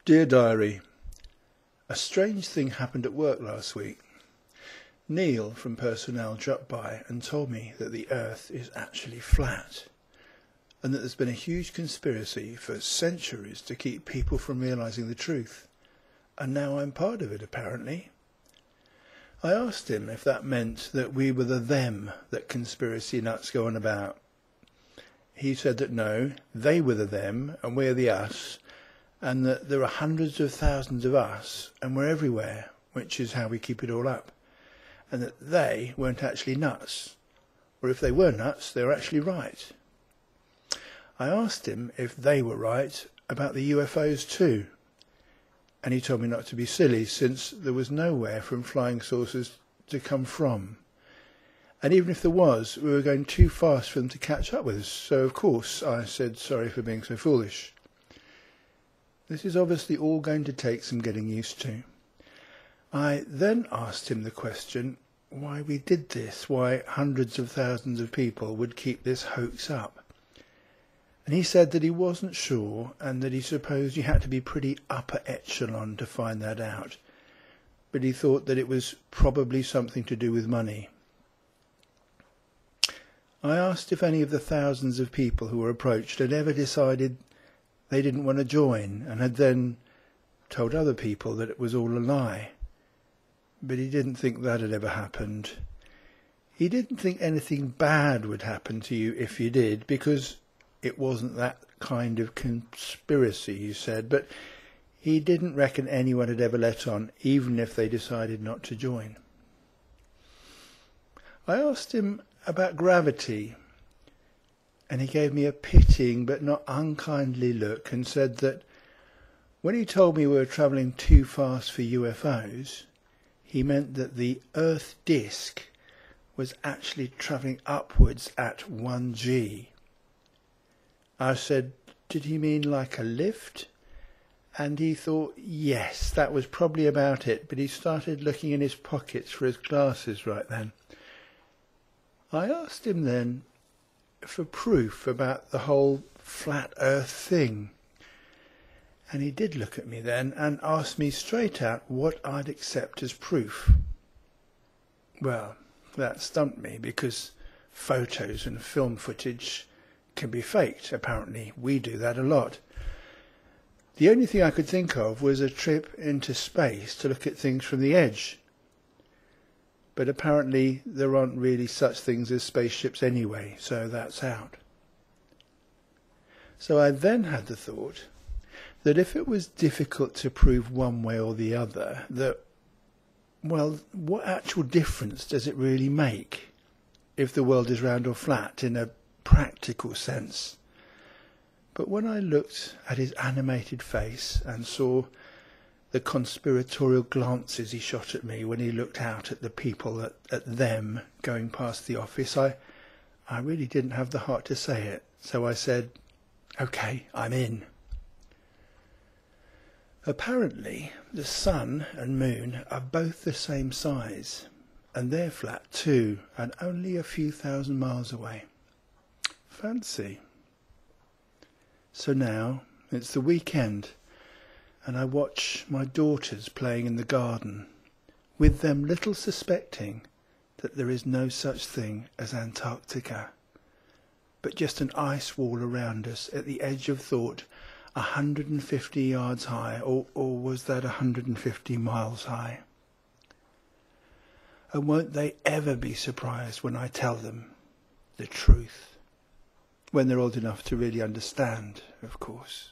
Dear Diary, a strange thing happened at work last week. Neil from personnel dropped by and told me that the Earth is actually flat and that there's been a huge conspiracy for centuries to keep people from realising the truth. And now I'm part of it, apparently. I asked him if that meant that we were the them that conspiracy nuts go on about. He said that no, they were the them and we're the us, and that there are hundreds of thousands of us and we're everywhere, which is how we keep it all up, and that they weren't actually nuts, or if they were nuts, they were actually right. I asked him if they were right about the UFOs too, and he told me not to be silly, since there was nowhere from flying saucers to come from. And even if there was, we were going too fast for them to catch up with us, so of course I said sorry for being so foolish. This is obviously all going to take some getting used to. I then asked him the question why we did this, why hundreds of thousands of people would keep this hoax up. And he said that he wasn't sure, and that he supposed you had to be pretty upper echelon to find that out. But he thought that it was probably something to do with money. I asked if any of the thousands of people who were approached had ever decided they didn't want to join, and had then told other people that it was all a lie. But he didn't think that had ever happened. He didn't think anything bad would happen to you if you did, because it wasn't that kind of conspiracy, he said, but he didn't reckon anyone had ever let on, even if they decided not to join. I asked him about gravity, and he gave me a pitying but not unkindly look and said that when he told me we were travelling too fast for UFOs, he meant that the Earth disk was actually travelling upwards at 1G. I said, did he mean like a lift? And he thought, yes, that was probably about it, but he started looking in his pockets for his glasses right then. I asked him then for proof about the whole flat Earth thing. And he did look at me then and asked me straight out what I'd accept as proof. Well, that stumped me, because photos and film footage can be faked. Apparently we do that a lot. The only thing I could think of was a trip into space to look at things from the edge. But apparently there aren't really such things as spaceships anyway, so that's out. So I then had the thought that if it was difficult to prove one way or the other, that, well, what actual difference does it really make if the world is round or flat in a practical sense? But when I looked at his animated face and saw the conspiratorial glances he shot at me when he looked out at the people, at them going past the office, I really didn't have the heart to say it. So I said, okay, I'm in. Apparently the sun and moon are both the same size, and they're flat too, and only a few thousand miles away. Fancy. So now it's the weekend, and I watch my daughters playing in the garden, with them little suspecting that there is no such thing as Antarctica, but just an ice wall around us at the edge of thought, 150 yards high, or was that 150 miles high? And won't they ever be surprised when I tell them the truth? When they're old enough to really understand, of course.